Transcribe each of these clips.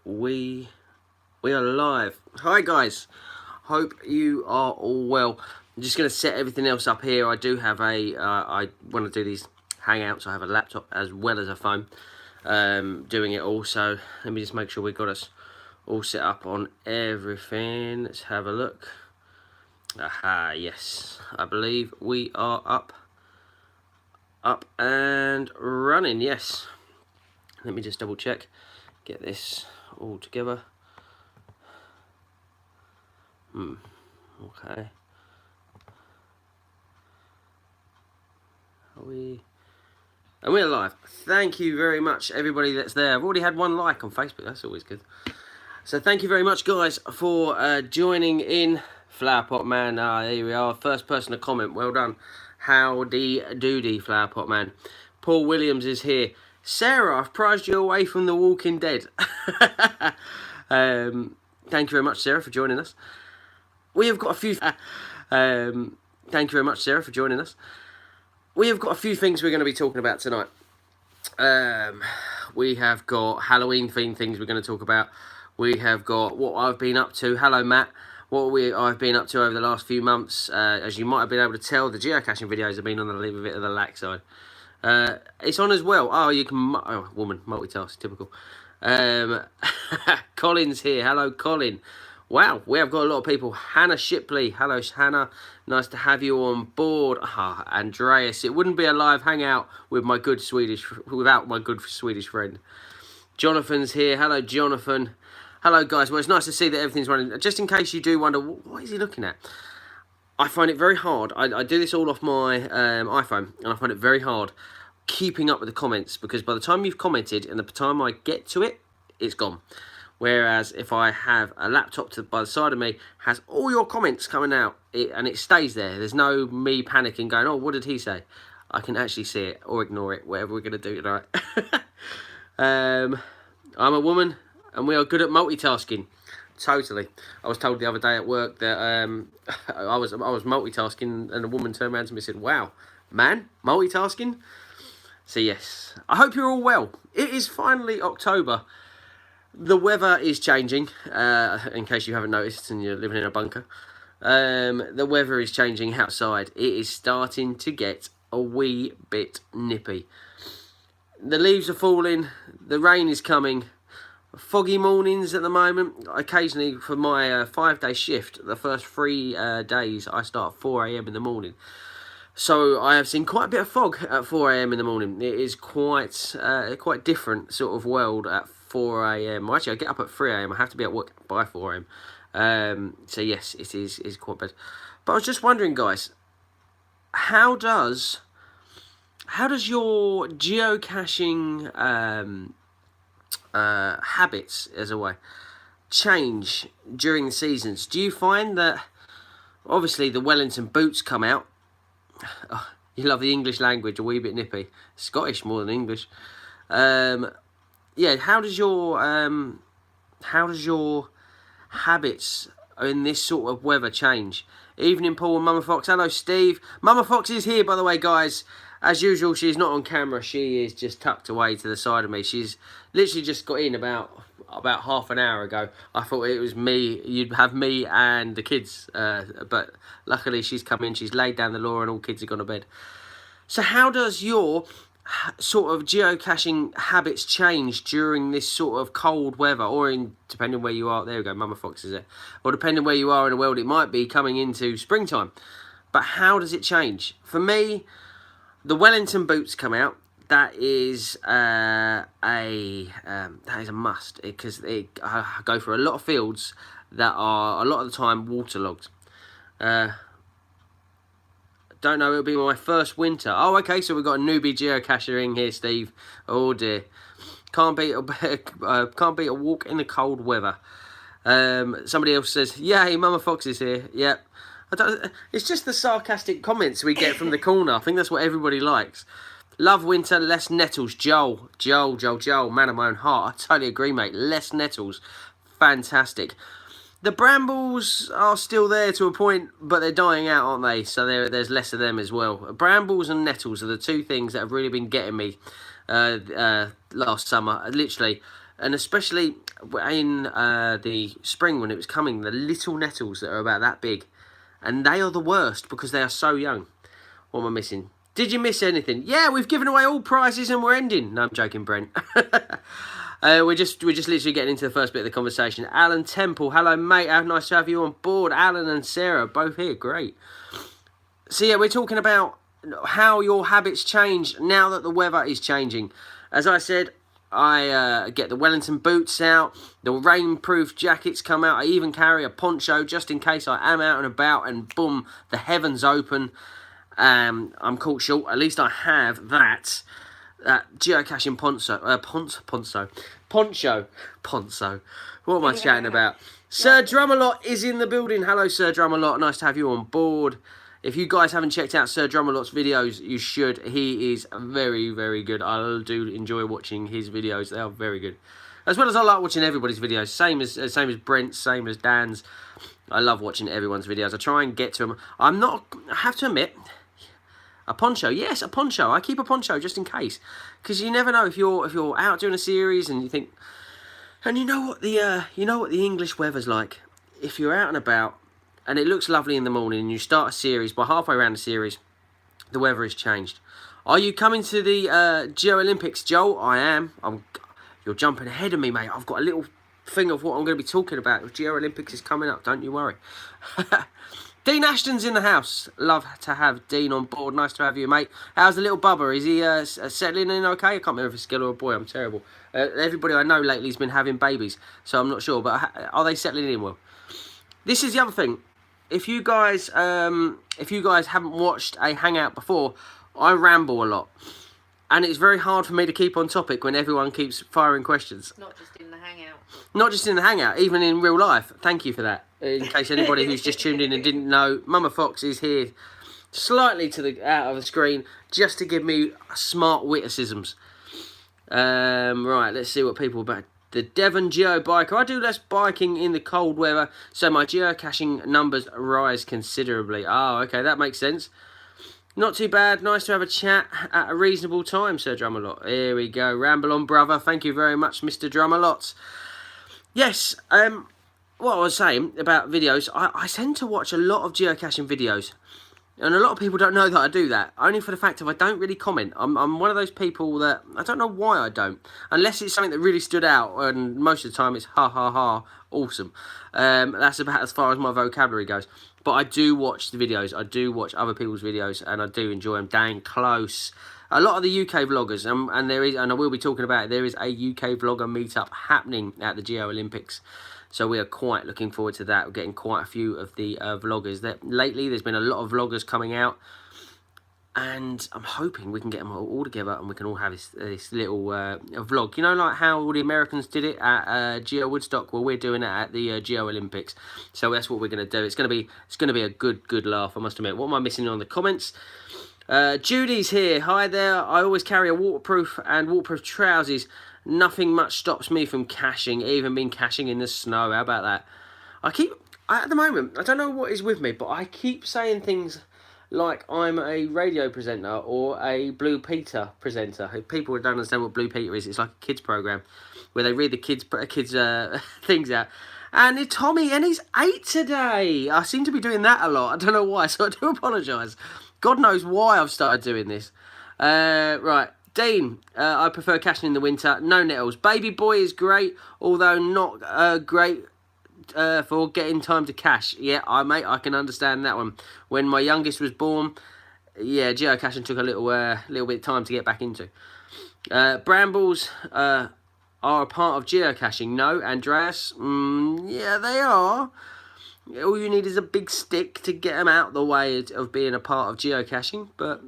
we are live. Hi guys, hope you are all well. I'm just going to set everything else up here. I do have I want to do these hangouts. I have a laptop as well as a phone doing it all. So let me just make sure we've got us all set up on everything. Let's have a look. Aha, yes, I believe we are up and running. Yes, let me just double check, get this all together. Okay. And we're live. Thank you very much, everybody that's there. I've already had one like on Facebook. That's always good. So thank you very much, guys, for joining in. Flowerpot Man. Here we are. First person to comment. Well done. Howdy doody, Flowerpot Man. Paul Williams is here. Sarah, I've prized you away from The Walking Dead. Thank you very much, Sarah, for joining us. We have got a few... thank you very much, Sarah, for joining us. We have got a few things we're going to be talking about tonight. We have got Halloween-themed things we're going to talk about. We have got what I've been up to. Hello, Matt. I've been up to over the last few months. As you might have been able to tell, the geocaching videos have been on a little bit of the lax side. It's on as well. Oh, you can... Oh, woman, multitask, typical. Colin's here. Hello, Colin. Wow, we have got a lot of people. Hannah Shipley. Hello, Hannah. Nice to have you on board. Andreas. It wouldn't be a live hangout without my good Swedish friend. Jonathan's here. Hello, Jonathan. Hello, guys. Well, it's nice to see that everything's running. Just in case you do wonder, what is he looking at? I find it very hard. I do this all off my iPhone, and I find it very hard keeping up with the comments, because by the time you've commented and the time I get to it, it's gone. Whereas if I have a laptop by the side of me, has all your comments coming out, and it stays there. There's no me panicking going, oh, what did he say? I can actually see it or ignore it, whatever we're going to do tonight. I'm a woman, and we are good at multitasking. Totally. I was told the other day at work that I was multitasking, and a woman turned around to me and said, wow, man, multitasking? So yes, I hope you're all well. It is finally October. The weather is changing, in case you haven't noticed and you're living in a bunker. The weather is changing outside. It is starting to get a wee bit nippy. The leaves are falling, the rain is coming, foggy mornings at the moment. Occasionally, for my 5-day shift, the first 3 days, I start at 4 AM in the morning. So I have seen quite a bit of fog at 4 AM in the morning. It is quite different sort of world at 4 AM. Well, actually, I get up at 3 AM. I have to be at work by 4 AM. So yes, it is quite bad. But I was just wondering, guys, how does your geocaching habits, as a way, change during the seasons? Do you find that, obviously, the Wellington boots come out? Oh, you love the English language, a wee bit nippy. Scottish more than English. Yeah, how does your habits in this sort of weather change? Evening, Paul and Mama Fox. Hello, Steve. Mama Fox is here, by the way, guys. As usual, she's not on camera. She is just tucked away to the side of me. She's literally just got in about half an hour ago. I thought it was me. You'd have me and the kids, but luckily she's come in. She's laid down the law, and all kids have gone to bed. So how does your sort of geocaching habits change during this sort of cold weather, or depending where you are? There we go, Mama Fox is it. Or depending where you are in the world, it might be coming into springtime. But how does it change? For me, the Wellington boots come out. That is a must, because I go for a lot of fields that are a lot of the time waterlogged. Don't know, it'll be my first winter. Oh, okay, so we've got a newbie geocacher in here, Steve. Oh dear, can't beat a walk in the cold weather. Somebody else says, "Yay, Mama Fox is here." Yep. It's just the sarcastic comments we get from the corner. I think that's what everybody likes. Love winter, less nettles. Joel, man of my own heart. I totally agree, mate. Less nettles, fantastic. The brambles are still there to a point, but they're dying out, aren't they? So there's less of them as well. Brambles and nettles are the two things that have really been getting me last summer. Literally, And especially in the spring when it was coming, the little nettles that are about that big. And they are the worst because they are so young. What am I missing? Did you miss anything? Yeah, we've given away all prizes and we're ending. No, I'm joking, Brent. We're just literally getting into the first bit of the conversation. Alan Temple, hello mate, how nice to have you on board. Alan and Sarah, both here, great. So yeah, we're talking about how your habits change now that the weather is changing. As I said, I get the Wellington boots out, the rainproof jackets come out, I even carry a poncho just in case I am out and about and boom, the heavens open. I'm caught short, at least I have that geocaching poncho. What am I chatting about? Sir Drumalot is in the building. Hello, Sir Drumalot. Nice to have you on board. If you guys haven't checked out Sir Drumalot's videos, you should. He is very, very good. I do enjoy watching his videos. They are very good. As well as I like watching everybody's videos. Same as Brent's, same as Dan's. I love watching everyone's videos. I try and get to them. I have to admit, a poncho. Yes, a poncho. I keep a poncho just in case. Because you never know if you're out doing a series and you think... And you know what the English weather's like. If you're out and about and it looks lovely in the morning and you start a series, by halfway around the series, the weather has changed. Are you coming to the Geo Olympics, Joel? I am. You're jumping ahead of me, mate. I've got a little thing of what I'm going to be talking about. The Geo Olympics is coming up, don't you worry. Dean Ashton's in the house. Love to have Dean on board. Nice to have you, mate. How's the little bubba? Is he settling in okay? I can't remember if it's a girl or a boy. I'm terrible. Everybody I know lately has been having babies, so I'm not sure. But are they settling in well? This is the other thing. If you guys haven't watched a hangout before, I ramble a lot. And it's very hard for me to keep on topic when everyone keeps firing questions. Not just in the hangout. Not just in the hangout, even in real life. Thank you for that. In case anybody who's just tuned in and didn't know, Mama Fox is here slightly out of the screen just to give me smart witticisms. Right, let's see what people about. The Devon Geo Biker. I do less biking in the cold weather, so my geocaching numbers rise considerably. Oh, okay, that makes sense. Not too bad. Nice to have a chat at a reasonable time, Sir Drumalot. Here we go. Ramble on, brother. Thank you very much, Mr. Drumalot. Yes, what I was saying about videos, I tend to watch a lot of geocaching videos. And a lot of people don't know that I do that. Only for the fact of I don't really comment. I'm one of those people that, I don't know why I don't. Unless it's something that really stood out. And most of the time it's ha ha ha, awesome. That's about as far as my vocabulary goes. But I do watch the videos. I do watch other people's videos. And I do enjoy them. Dang close. A lot of the UK vloggers, and there is, and I will be talking about it, there is a UK vlogger meetup happening at the Geo Olympics. So we are quite looking forward to that. We're getting quite a few of the vloggers. Lately, there's been a lot of vloggers coming out. And I'm hoping we can get them all together and we can all have this little vlog. You know, like how all the Americans did it at Geo Woodstock? Well, we're doing it at the Geo Olympics. So that's what we're going to do. It's going to be a good laugh, I must admit. What am I missing on the comments? Judy's here. Hi there. I always carry a waterproof trousers. Nothing much stops me from caching, even been caching in the snow. How about that? At the moment, I don't know what is with me, but I keep saying things like I'm a radio presenter or a Blue Peter presenter. If people don't understand what Blue Peter is, it's like a kids program where they read the kids things out. And it's Tommy, and he's 8 today. I seem to be doing that a lot. I don't know why, so I do apologise. God knows why I've started doing this. Right. Dean, I prefer caching in the winter. No nettles. Baby boy is great, although not great for getting time to cache. Yeah, mate, I can understand that one. When my youngest was born, yeah, geocaching took a little bit of time to get back into. Brambles are a part of geocaching. No, Andreas? Yeah, they are. All you need is a big stick to get them out the way of being a part of geocaching, but...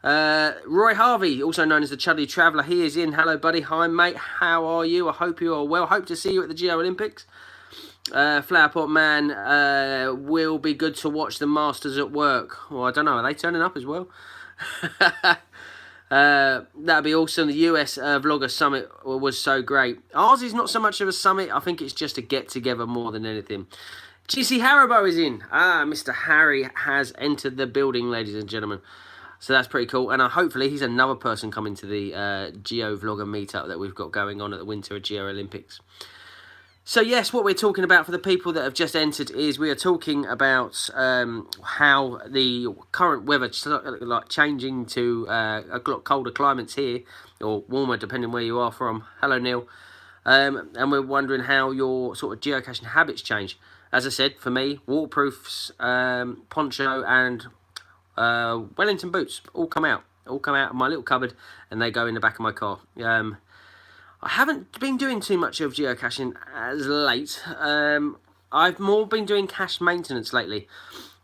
Roy Harvey, also known as the Chuddy Traveller, he is in. Hello, buddy. Hi, mate. How are you? I hope you are well. Hope to see you at the Geo Olympics. Flowerpot Man, will be good to watch the Masters at work. Well, I don't know. Are they turning up as well? That'd be awesome. The US Vlogger Summit was so great. Ours is not so much of a summit. I think it's just a get-together more than anything. GC Haribo is in. Mr. Harry has entered the building, ladies and gentlemen. So that's pretty cool. And hopefully he's another person coming to the Geo Vlogger meetup that we've got going on at the Winter Geo Olympics. So yes, what we're talking about for the people that have just entered is we are talking about how the current weather like changing to a lot colder climates here, or warmer depending where you are from. Hello Neil. And we're wondering how your sort of geocaching habits change. As I said, for me, waterproofs, poncho and Wellington boots all come out of my little cupboard, and they go in the back of my car. I haven't been doing too much of geocaching as late. I've more been doing cache maintenance lately.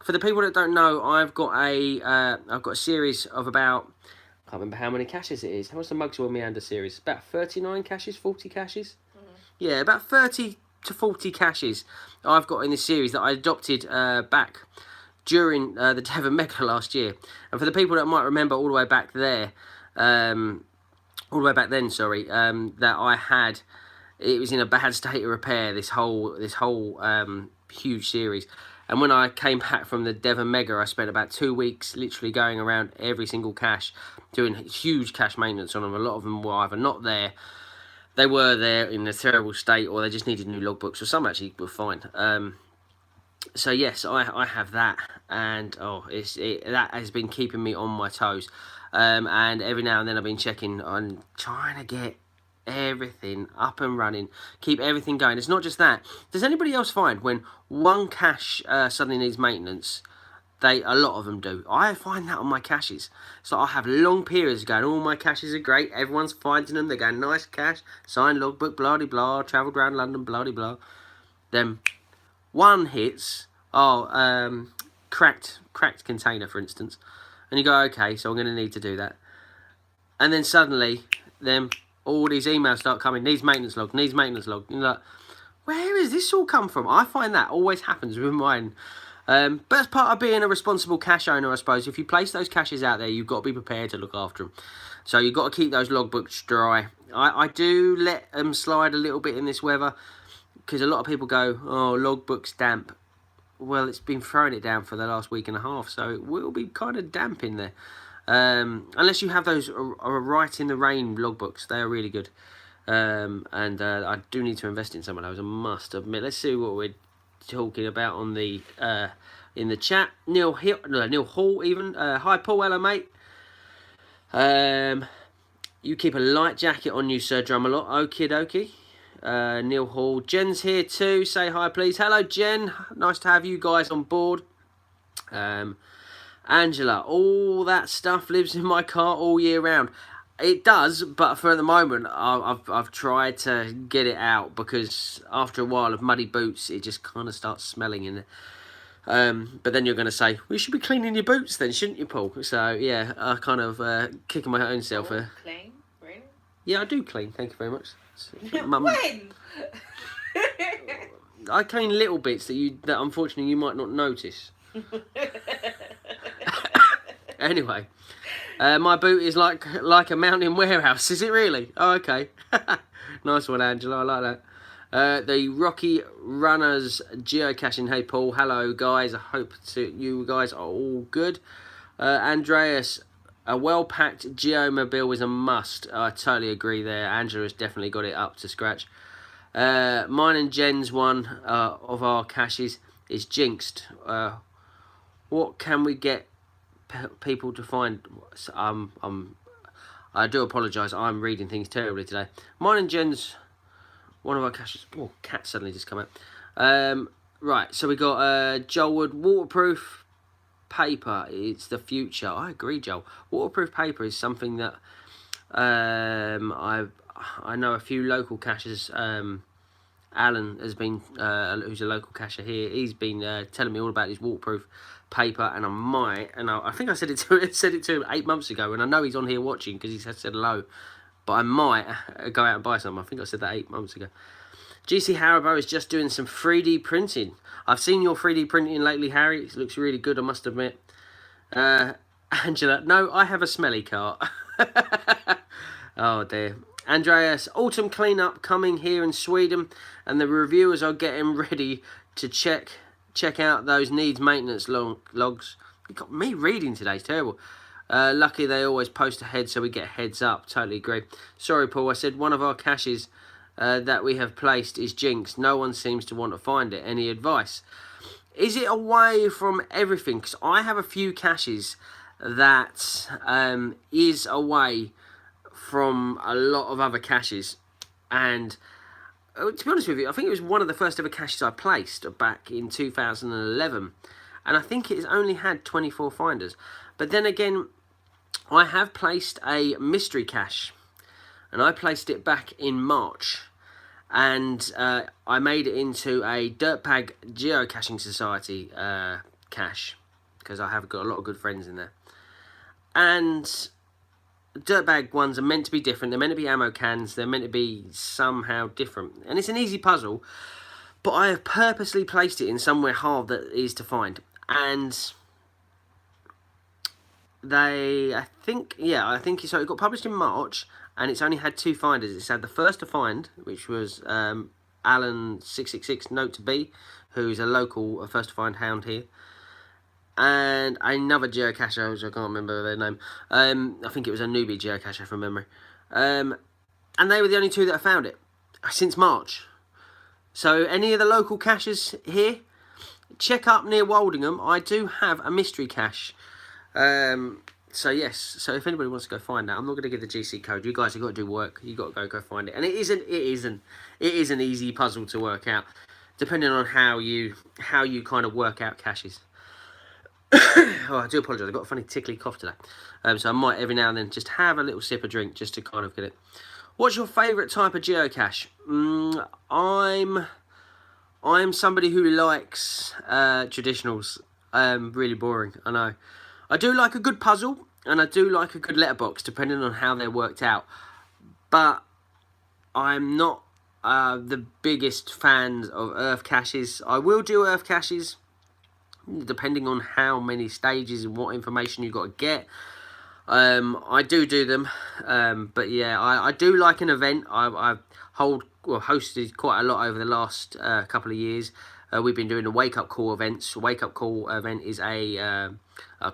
For the people that don't know, I've got a series of about, I can't remember how many caches it is. How much the Mugswell Meander series? About 39 caches, 40 caches? Yeah, about 30 to 40 caches I've got in this series that I adopted back during the Devon Mega last year. And for the people that might remember all the way back there, all the way back then, sorry, that I had, it was in a bad state of repair, this whole huge series. And when I came back from the Devon Mega, I spent about 2 weeks literally going around every single cache, doing huge cache maintenance on them. A lot of them were either not there, they were there in a terrible state, or they just needed new logbooks, or some actually were fine. So yes, I have that, and that has been keeping me on my toes. And every now and then I've been checking on trying to get everything up and running, keep everything going. It's not just that. Does anybody else find when one cache suddenly needs maintenance, a lot of them do? I find that on my caches. So I have long periods going, all my caches are great, everyone's finding them, they're going, nice cache, signed logbook, blah de blah, travelled around London, blah de blah. Then one hits, cracked container, for instance, and you go, okay, so I'm going to need to do that. And then suddenly, all these emails start coming, needs maintenance log, needs maintenance log. And you're like, where has this all come from? I find that always happens with mine. But as part of being a responsible cache owner, I suppose, if you place those caches out there, you've got to be prepared to look after them. So you've got to keep those logbooks dry. I do let them slide a little bit in this weather, because a lot of people go, oh, logbook's damp. Well, it's been throwing it down for the last week and a half, so it will be kind of damp in there. Unless you have those right in the rain logbooks, they are really good. I do need to invest in some of those, I must admit. Let's see what we're talking about on the in the chat. Neil Hall even. Hi Paul, hello mate. You keep a light jacket on you, Sir Drumalot. Okie dokie. Neil Hall. Jen's here too. Say hi, please. Hello, Jen. Nice to have you guys on board. Angela. All that stuff lives in my car all year round. It does, but for the moment, I've tried to get it out, because after a while of muddy boots, it just kind of starts smelling in there. But then you're going to say, we should be cleaning your boots then, shouldn't you, Paul? So, yeah, I kind of kicking my own self. Clean? Really? Yeah, I do clean. Thank you very much. When? I clean little bits that unfortunately you might not notice. Anyway, my boot is like a mountain warehouse. Is it really? Oh, okay. Nice one, Angela. I like that. The Rocky Runners geocaching. Hey, Paul. Hello, guys. I hope you guys are all good. Andreas. A well-packed geomobile is a must. I totally agree there. Angela's definitely got it up to scratch. Mine and Jen's one of our caches is jinxed. What can we get people to find? I do apologise. I'm reading things terribly today. Mine and Jen's one of our caches. Oh, cat suddenly just come out. Right, so we got Joel Wood waterproof paper. It's the future. I agree, Joel. Waterproof paper is something that I know a few local caches. Alan has been, who's a local cacher here. He's been telling me all about his waterproof paper, and I think I said it to him 8 months ago, and I know he's on here watching because he said hello. But I might go out and buy some. I think I said that 8 months ago. GC Haribo is just doing some 3D printing. I've seen your 3D printing lately, Harry. It looks really good, I must admit. Angela, no, I have a smelly cart. Oh dear. Andreas, autumn cleanup coming here in Sweden, and the reviewers are getting ready to check out those needs maintenance logs. You got me reading today, it's terrible. Lucky they always post ahead so we get a heads up. Totally agree. Sorry, Paul. I said one of our caches that we have placed is jinx. No one seems to want to find it. Any advice? Is it away from everything? Because I have a few caches that is away from a lot of other caches. And to be honest with you, I think it was one of the first ever caches I placed back in 2011. And I think it has only had 24 finders. But then again, I have placed a mystery cache. And I placed it back in March. And I made it into a Dirtbag Geocaching Society cache. Because I have got a lot of good friends in there. And Dirtbag ones are meant to be different. They're meant to be ammo cans. They're meant to be somehow different. And it's an easy puzzle. But I have purposely placed it in somewhere hard that is to find. And I think so. It got published in March, and it's only had 2 finders. It's had the first to find, which was Alan666 Note to B, who's a local first to find hound here, and another geocacher, which I can't remember their name. I think it was a newbie geocacher from memory. And they were the only 2 that have found it since March. So any of the local caches here, check up near Woldingham. I do have a mystery cache. So yes, so if anybody wants to go find that, I'm not going to give the GC code. You guys have got to do work. You got to go find it, and it is an easy puzzle to work out, depending on how you kind of work out caches. Oh, I do apologise. I've got a funny tickly cough today, so I might every now and then just have a little sip of drink just to kind of get it. What's your favourite type of geocache? I'm somebody who likes traditionals. Really boring, I know. I do like a good puzzle, and I do like a good letterbox, depending on how they're worked out. But I'm not the biggest fan of earth caches. I will do earth caches, depending on how many stages and what information you've got to get. I do them, but yeah, I do like an event. I've hosted quite a lot over the last couple of years. We've been doing the wake up call events. Wake up call event is a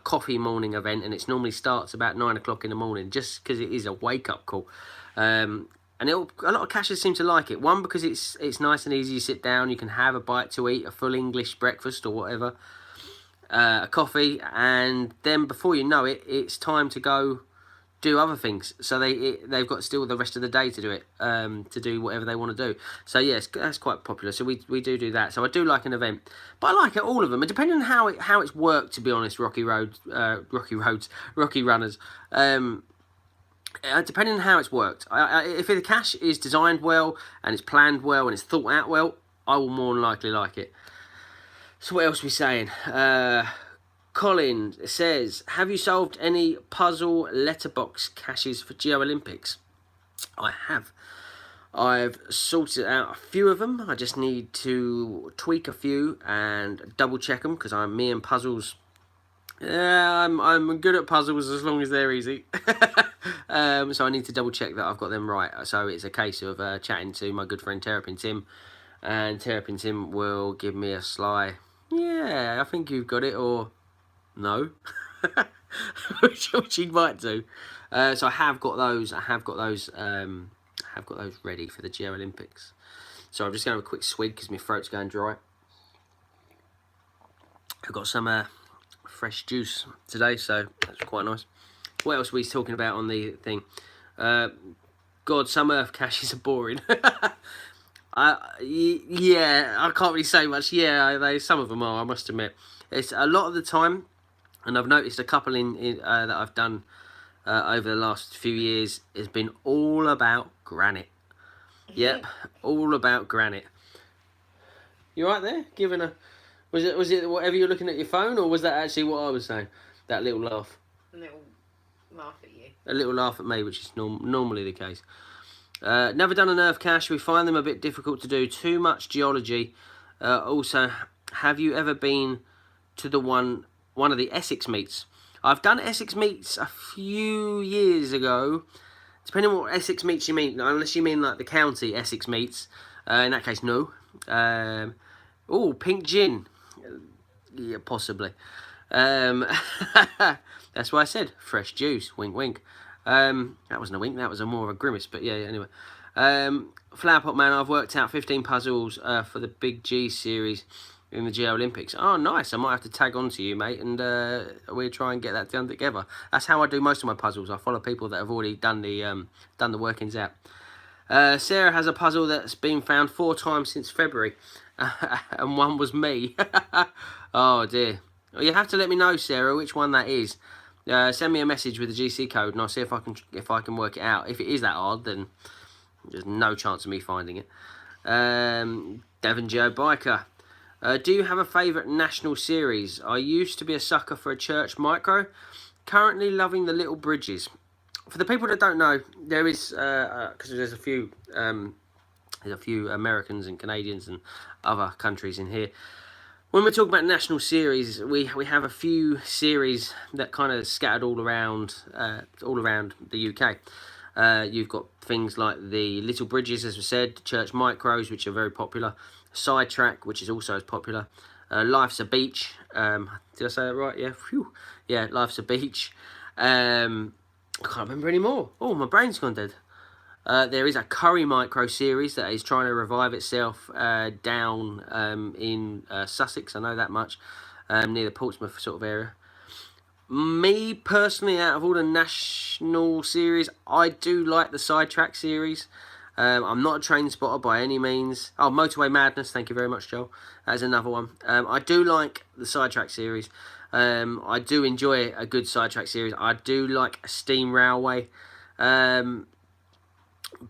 coffee morning event, and it normally starts about 9 o'clock in the morning, just because it is a wake up call. And a lot of caches seem to like it. One, because it's nice and easy. You sit down, you can have a bite to eat, a full English breakfast or whatever, a coffee, and then before you know it, it's time to go do other things. So they've got still the rest of the day to do it, to do whatever they want to do. So yes, that's quite popular. So we do that. So I do like an event, but I like all of them. And depending on how it's worked, to be honest, Rocky Runners. Depending on how it's worked, if the cache is designed well and it's planned well and it's thought out well, I will more than likely like it. So what else are we saying? Colin says, have you solved any puzzle letterbox caches for Geo Olympics? I have. I've sorted out a few of them. I just need to tweak a few and double check them, because me and puzzles. Yeah, I'm good at puzzles as long as they're easy. So I need to double check that I've got them right. So it's a case of chatting to my good friend Terrapin Tim, and Terrapin Tim will give me a sly, yeah, I think you've got it, or no, which he might do. So I have got those. I have got those ready for the Geo Olympics. So I'm just going to have a quick swig because my throat's going dry. I've got some fresh juice today, so that's quite nice. What else are we talking about on the thing? God, some earth caches are boring. Yeah, I can't really say much. Yeah, some of them are, I must admit. It's a lot of the time, and I've noticed a couple that I've done over the last few years, has been all about granite. Yep, all about granite. You right there? Giving a... Was it whatever you're looking at your phone, or was that actually what I was saying? That little laugh. A little laugh at you. A little laugh at me, which is normally the case. Never done an earth cache. We find them a bit difficult to do. Too much geology. Also, have you ever been to the one of the Essex meets? I've done Essex meets a few years ago. Depending on what Essex meets you mean, unless you mean like the county Essex meets. In that case, no. Oh, pink gin. Yeah, possibly. That's why I said fresh juice. Wink, wink. That wasn't a wink. That was more of a grimace. But yeah. Anyway, Flower Pot Man. I've worked out 15 puzzles for the Big G series in the Geo Olympics. Oh, nice. I might have to tag on to you, mate, and we'll try and get that done together. That's how I do most of my puzzles. I follow people that have already done the workings out. Sarah has a puzzle that's been found 4 times since February, and one was me. Oh dear. Well, you have to let me know, Sarah, which one that is. Send me a message with the GC code, and I'll see if I can work it out. If it is that odd, then there's no chance of me finding it. Devon Joe Biker. Do you have a favourite national series? I used to be a sucker for a church micro. Currently loving the Little Bridges. For the people that don't know, there is because there's a few Americans and Canadians and other countries in here. When we're talking about national series, we have a few series that kind of scattered all around the UK. You've got things like the Little Bridges, as we said, Church Micros, which are very popular, Sidetrack, which is also as popular, Life's a Beach. Did I say that right? Yeah, phew. Yeah, Life's a Beach. I can't remember anymore. Oh, my brain's gone dead. There is a Curry Micro series that is trying to revive itself down in Sussex. I know that much, near the Portsmouth sort of area. Me personally, out of all the national series, I do like the Sidetrack series. I'm not a train spotter by any means. Oh, Motorway Madness, thank you very much, Joel. That's another one. I do like the Sidetrack series. I do enjoy a good Sidetrack series. I do like a Steam Railway.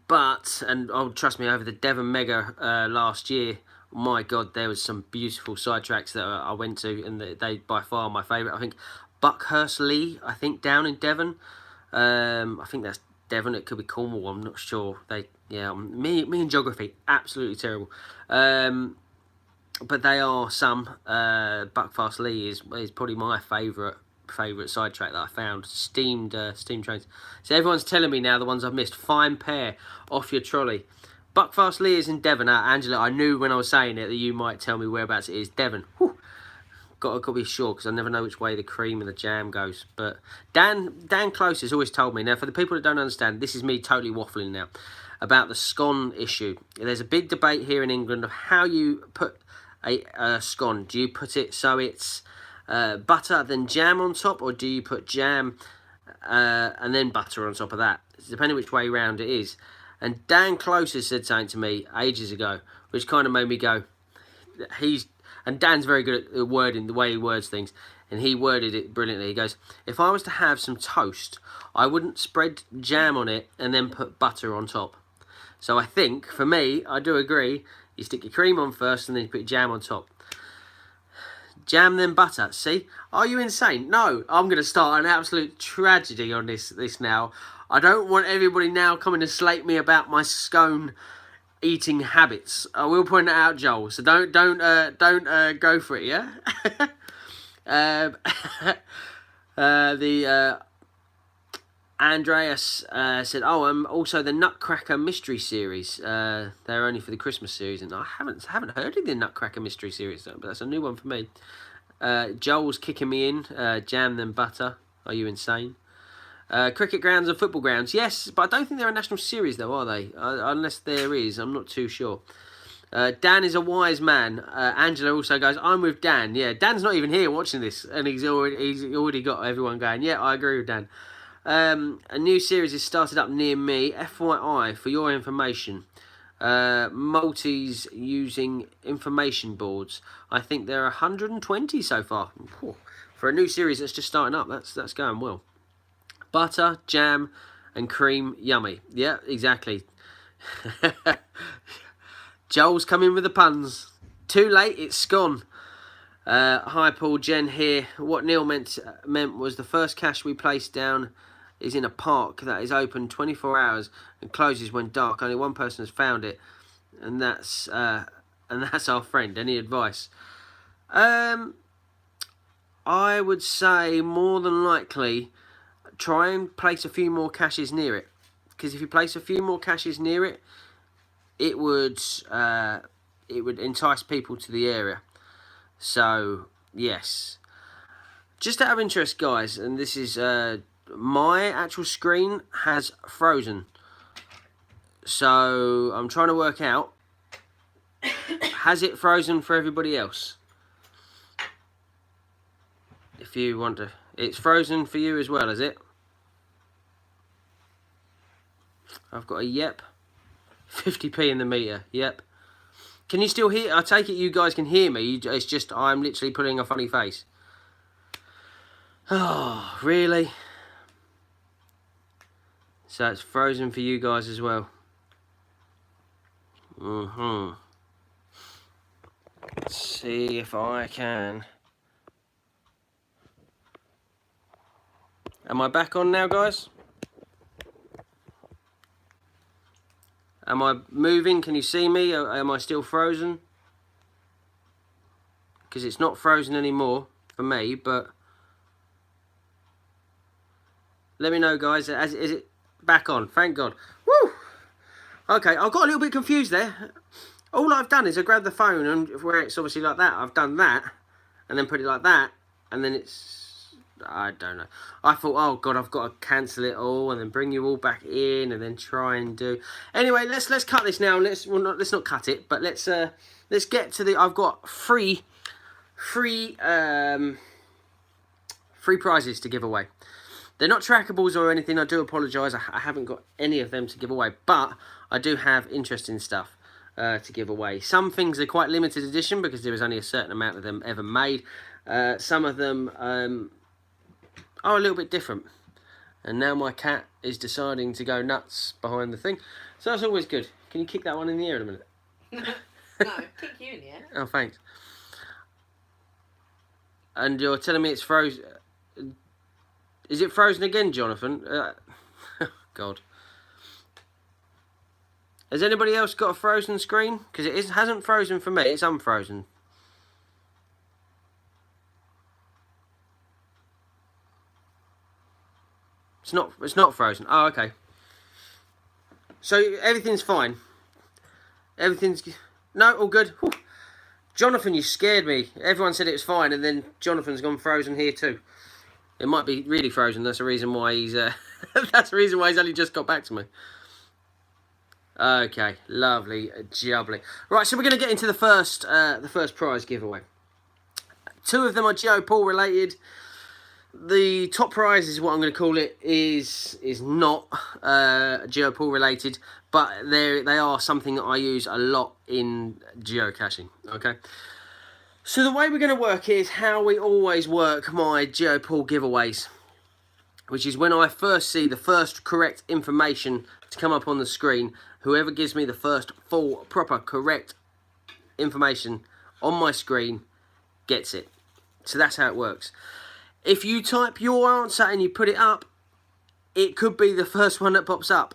But, and oh, trust me, over the Devon Mega last year, my God, there was some beautiful sidetracks that I went to, and they by far my favourite. I think Buckhurst Lee, I think down in Devon. I think that's Devon. It could be Cornwall. I'm not sure. Me and geography, absolutely terrible. But they are some. Buckfast Lee is probably my favourite sidetrack that I found. Steam trains. So everyone's telling me now the ones I've missed. Fine Pair, Off Your Trolley. Buckfast Lee is in Devon. Angela, I knew when I was saying it that you might tell me whereabouts it is. Devon. Whew. Got to be sure, because I never know which way the cream and the jam goes. But Dan Close has always told me. Now, for the people that don't understand, this is me totally waffling now about the scone issue. There's a big debate here in England of how you put a scone. Do you put it so it's butter then jam on top, or do you put jam and then butter on top of that? It's depending which way round it is. And Dan Close has said something to me ages ago, which kind of made me go, and Dan's very good at wording, the way he words things, and he worded it brilliantly. He goes, if I was to have some toast, I wouldn't spread jam on it and then put butter on top. So I think, for me, I do agree, you stick your cream on first and then you put your jam on top. Jam then butter. See? Are you insane? No, I'm going to start an absolute tragedy on this now. I don't want everybody now coming to slate me about my scone eating habits. I will point that out, Joel. So don't go for it, yeah? Andreas said, oh, also the Nutcracker Mystery Series. They're only for the Christmas series, and I haven't heard of the Nutcracker Mystery Series, but that's a new one for me. Joel's kicking me in. Jam then butter. Are you insane? Cricket grounds and football grounds. Yes, but I don't think they're a national series, though, are they? Unless there is. I'm not too sure. Dan is a wise man. Angela also goes, I'm with Dan. Yeah, Dan's not even here watching this, and he's already got everyone going, yeah, I agree with Dan. A new series is started up near me. FYI, for your information. Multis using information boards. I think there are 120 so far. For a new series that's just starting up, that's going well. Butter, jam, and cream, yummy. Yeah, exactly. Joel's coming with the puns. Too late, it's gone. Hi, Paul. Jen here. What Neil meant was the first cache we placed down is in a park that is open 24 hours and closes when dark. Only one person has found it, and that's our friend. Any advice? I would say more than likely try and place a few more caches near it, because if you place a few more caches near it, it would entice people to the area. So yes, Just out of interest, guys, and this is my actual screen has frozen. So I'm trying to work out, has it frozen for everybody else? If you want to, it's frozen for you as well, is it? I've got a yep. 50p in the meter, yep. Can you still hear? I take it you guys can hear me. It's just I'm literally putting a funny face. Oh, really? So it's frozen for you guys as well. Let's see if I can. Am I back on now, guys? Am I moving? Can you see me? Or am I still frozen? Because it's not frozen anymore for me, but let me know, guys. Is it back on? Thank God. Woo! Okay, I got a little bit confused there. All I've done is I grabbed the phone, and where it's obviously like that, I've done that, and then put it like that, and then it's... I don't know. I thought, oh God, I've got to cancel it all and then bring you all back in and then try and do. Anyway, let's cut this now. Let's not cut it, but let's get to the. I've got free prizes to give away. They're not trackables or anything. I do apologise. I haven't got any of them to give away, but I do have interesting stuff to give away. Some things are quite limited edition because there is only a certain amount of them ever made. Some of them are a little bit different. And now my cat is deciding to go nuts behind the thing. So that's always good. Can you kick that one in the air in a minute? No, kick you in the air. Oh, thanks. And you're telling me it's frozen. Is it frozen again, Jonathan? God. Has anybody else got a frozen screen? Because it hasn't frozen for me. It's unfrozen. It's not frozen. Oh, okay. So everything's fine. Everything's... No, all good. Whew. Jonathan, you scared me. Everyone said it was fine, and then Jonathan's gone frozen here too. It might be really frozen. That's the reason why he's... that's the reason why he's only just got back to me. Okay, lovely, jubbly. Right, so we're going to get into the first prize giveaway. Two of them are GeoPaul related. The top prize is what I'm going to call it. Is not GeoPaul related, but they are something that I use a lot in geocaching. Okay. So the way we're going to work is how we always work my GeoPaul giveaways, which is when I first see the first correct information to come up on the screen, whoever gives me the first full, proper, correct information on my screen gets it. So that's how it works. If you type your answer and you put it up, it could be the first one that pops up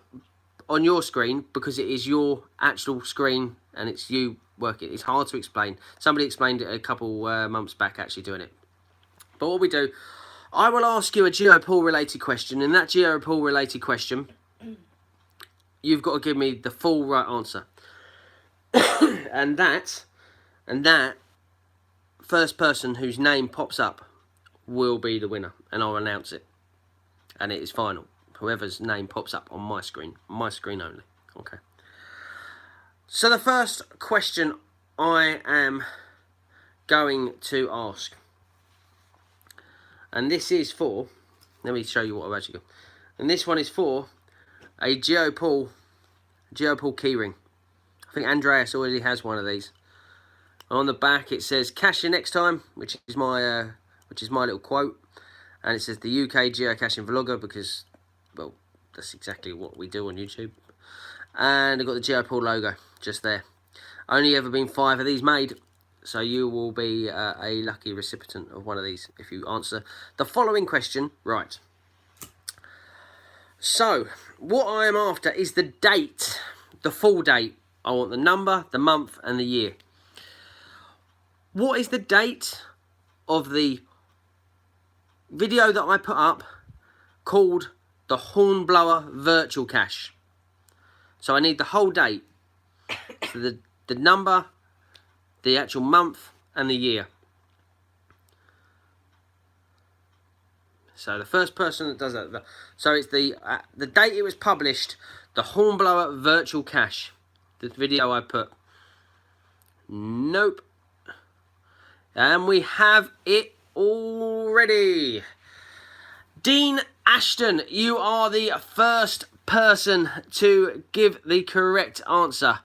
on your screen because it is your actual screen and it's you working. It's hard to explain. Somebody explained it a couple months back actually doing it. But what we do, I will ask you a GeoPaul related question, and that GeoPaul related question, you've got to give me the full right answer. and that first person whose name pops up will be the winner, and I'll announce it. And it is final. Whoever's name pops up on my screen only. Okay. So the first question I am going to ask, and this is for, let me show you what I've actually got. And this one is for a GeoPaul keyring. I think Andreas already has one of these. On the back it says "Cash you next time," which is my little quote, and it says the UK geocaching vlogger because, well, that's exactly what we do on YouTube. And I've got the GeoPaul logo just there. Only ever been 5 of these made, so you will be a lucky recipient of one of these if you answer the following question right. So, what I am after is the date, the full date. I want the number, the month, and the year. What is the date of the video that I put up called the Hornblower Virtual Cache? So I need the whole date. So the number, the actual month, and the year. So the first person that does that. So it's the date it was published. The Hornblower Virtual Cache. The video I put. Nope. And we have it already. Dean Ashton, you are the first person to give the correct answer.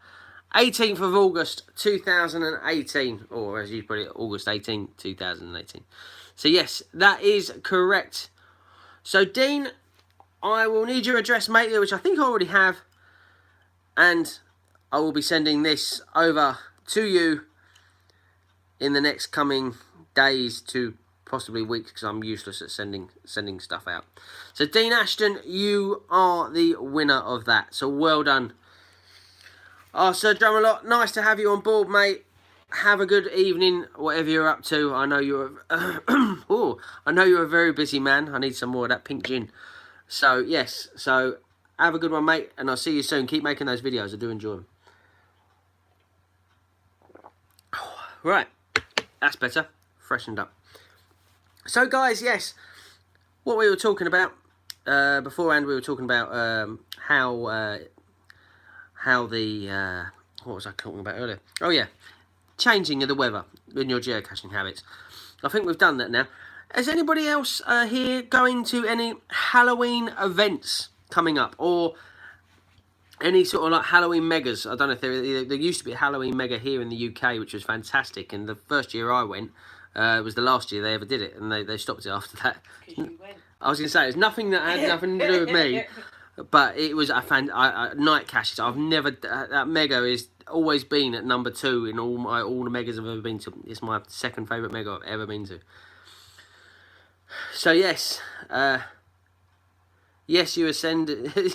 18th of August 2018, or as you put it, August 18, 2018. So yes, that is correct. So Dean, I will need your address, mate, which I think I already have, and I will be sending this over to you in the next coming days to possibly weeks, because I'm useless at sending stuff out. So Dean Ashton, you are the winner of that. So well done. Oh, Sir Drumalot, nice to have you on board, mate. Have a good evening, whatever you're up to. I know you're oh, I know you're a very busy man. I need some more of that pink gin. So yes, so have a good one, mate, and I'll see you soon. Keep making those videos. I do enjoy them. Right, that's better. Freshened up. So guys, yes, what we were talking about beforehand, we were talking about how the what was I talking about earlier? Oh yeah, changing of the weather in your geocaching habits. I think we've done that now. Is anybody else here going to any Halloween events coming up, or any sort of like Halloween megas? I don't know if there used to be a Halloween mega here in the UK, which was fantastic. And the first year I went was the last year they ever did it, and they stopped it after that. I was going to say, it's nothing that had nothing to do with me. But it was a night caches. I've never, that mega has always been at number 2 in all the megas I've ever been to. It's my second favourite mega I've ever been to. So yes, yes, you are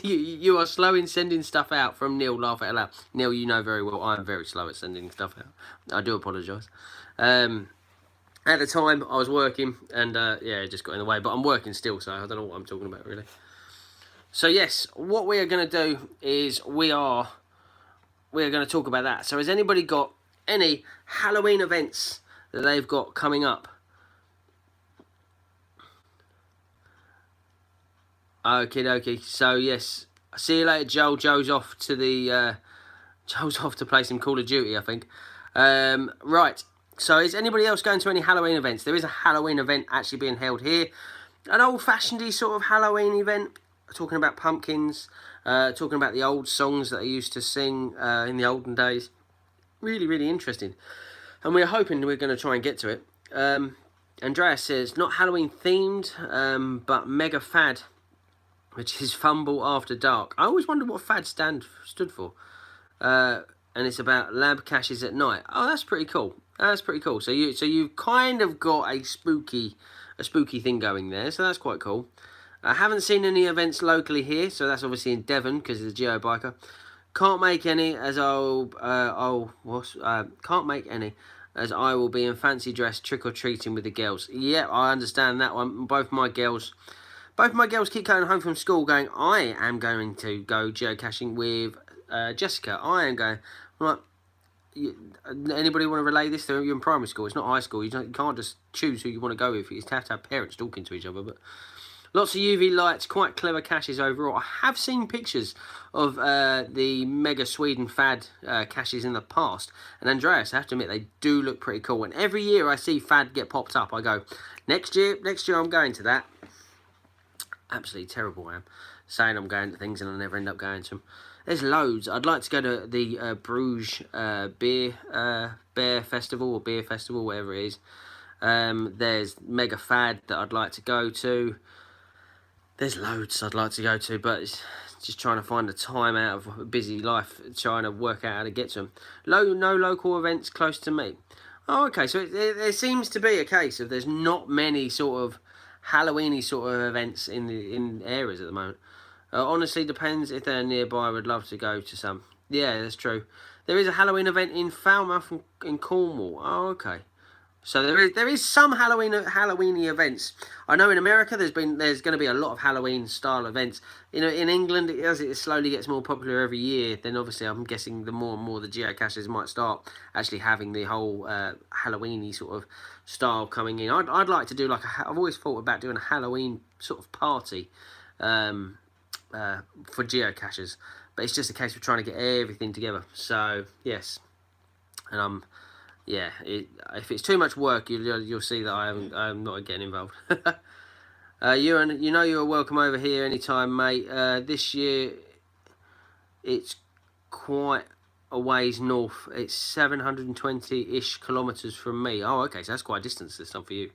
you are slow in sending stuff out from Neil. Laugh it aloud. Neil, you know very well I'm very slow at sending stuff out. I do apologise. At the time I was working, and yeah, it just got in the way. But I'm working still, so I don't know what I'm talking about really. So yes, what we are going to do is we are going to talk about that. So has anybody got any Halloween events that they've got coming up? Okie dokie. So yes, see you later, Joel. Joe's off to the Joe's off to play some Call of Duty, I think. Right. So is anybody else going to any Halloween events? There is a Halloween event actually being held here. An old-fashioned sort of Halloween event. Talking about pumpkins, talking about the old songs that I used to sing in the olden days. Really, really interesting. And we're hoping we're going to try and get to it. Andreas says, not Halloween themed, but mega fad, which is Fumble After Dark. I always wondered what fad stood for. And it's about lab caches at night. Oh, that's pretty cool. That's pretty cool. So you've kind of got a spooky thing going there. So that's quite cool. I haven't seen any events locally here, so that's obviously in Devon because of the GeoBiker. Can't make any as can't make any as I will be in fancy dress trick or treating with the girls. Yeah, I understand that one. Both my girls keep going home from school going, I am going to go geocaching with Jessica. I am going. I'm like, anybody want to relay this? You're in primary school. It's not high school. You can't just choose who you want to go with. You have to have parents talking to each other, but. Lots of UV lights, quite clever caches overall. I have seen pictures of the Mega Sweden Fad caches in the past. And Andreas, I have to admit, they do look pretty cool. And every year I see Fad get popped up, I go, next year I'm going to that. Absolutely terrible I am. Saying I'm going to things and I never end up going to them. There's loads. I'd like to go to the Bruges Beer Festival, or Beer Festival, whatever it is. There's Mega Fad that I'd like to go to. There's loads I'd like to go to, but it's just trying to find the time out of a busy life, trying to work out how to get to them. No local events close to me. Oh, okay, so there seems to be a case of there's not many sort of Halloween-y sort of events in areas at the moment. Honestly, depends if they're nearby. I would love to go to some. Yeah, that's true. There is a Halloween event in Falmouth in Cornwall. Oh, okay. So there is some Halloweeny events. I know in America there's going to be a lot of Halloween style events. You know, in England, as it slowly gets more popular every year, then obviously I'm guessing the more and more the geocachers might start actually having the whole Halloweeny sort of style coming in. I'd like to do like I've always thought about doing a Halloween sort of party for geocachers, but it's just a case of trying to get everything together. So yes, and yeah, if it's too much work, you'll see that I'm not getting involved. You know you're welcome over here anytime, mate. This year it's quite a ways north. It's 720-ish kilometres from me. Oh, okay, so that's quite a distance this time for you.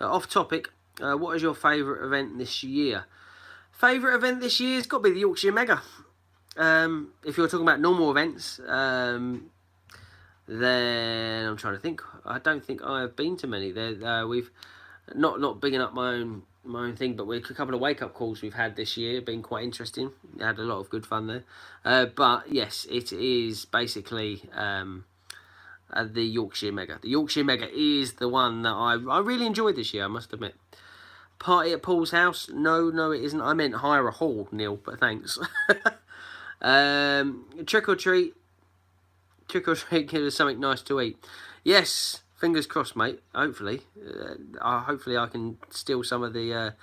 Off topic, what is your favourite event this year? Favourite event this year has got to be the Yorkshire Mega. If you're talking about normal events, then I'm trying to think. I don't think I have been to many. We've not bigging up my own thing, but a couple of wake up calls we've had this year have been quite interesting. Had a lot of good fun there. But yes, it is basically the Yorkshire Mega. The Yorkshire Mega is the one that I really enjoyed this year, I must admit. Party at Paul's house? No, it isn't. I meant hire a hall, Neil, but thanks. Trick or treat. Trick or treat, give us something nice to eat. Yes, fingers crossed, mate. Hopefully, hopefully I can steal some of the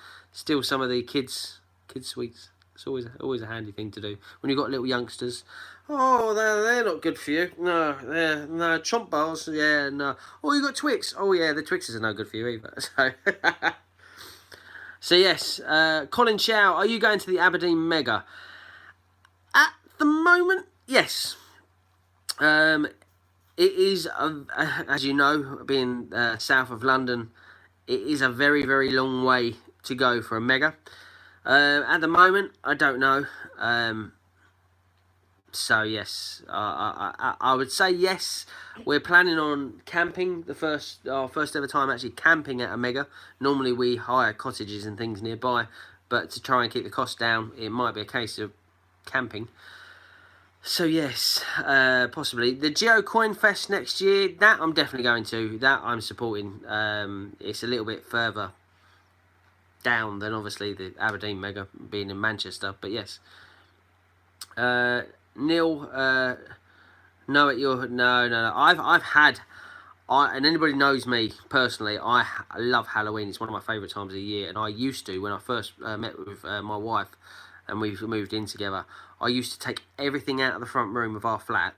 kids sweets. It's always a handy thing to do when you've got little youngsters. Oh, they're not good for you. No, no chomp bars. Yeah, no. Oh, you got Twix. Oh yeah, the Twixes are no good for you either. So. So yes, Colin Chow, are you going to the Aberdeen Mega? At the moment, yes. It is, as you know, being south of London, it is a very, very long way to go for a Mega. At the moment, I don't know. So yes, I would say yes. We're planning on camping our first ever time actually camping at a Mega. Normally we hire cottages and things nearby, but to try and keep the cost down, it might be a case of camping. So yes, possibly the Geo Coin Fest next year. That I'm definitely going to. That I'm supporting. It's a little bit further down than obviously the Aberdeen Mega being in Manchester, but yes. Neil, no, I've had, and anybody knows me personally, I love Halloween. It's one of my favourite times of the year, and I used to, when I first met with my wife, and we moved in together, I used to take everything out of the front room of our flat,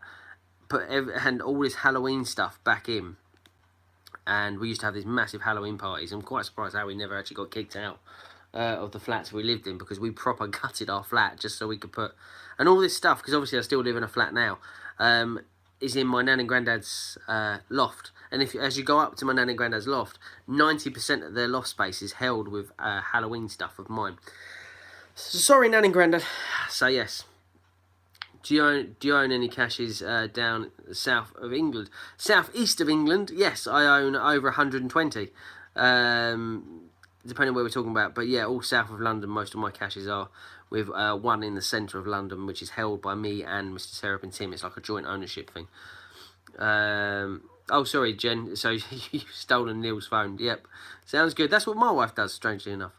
and all this Halloween stuff back in, and we used to have these massive Halloween parties. I'm quite surprised how we never actually got kicked out of the flats we lived in, because we proper gutted our flat just so we could put, and all this stuff, because obviously I still live in a flat now, is in my nan and granddad's loft. And as you go up to my nan and granddad's loft, 90% of their loft space is held with Halloween stuff of mine. So, sorry, nan and granddad. So yes, do you own any caches down south of England? South-east of England, yes, I own over 120. Depending where we're talking about, but yeah, all south of London, most of my caches are, with one in the centre of London, which is held by me and Mr. Serapin Tim. It's like a joint ownership thing. Oh, sorry, Jen, so you've stolen Neil's phone. Yep, sounds good. That's what my wife does, strangely enough.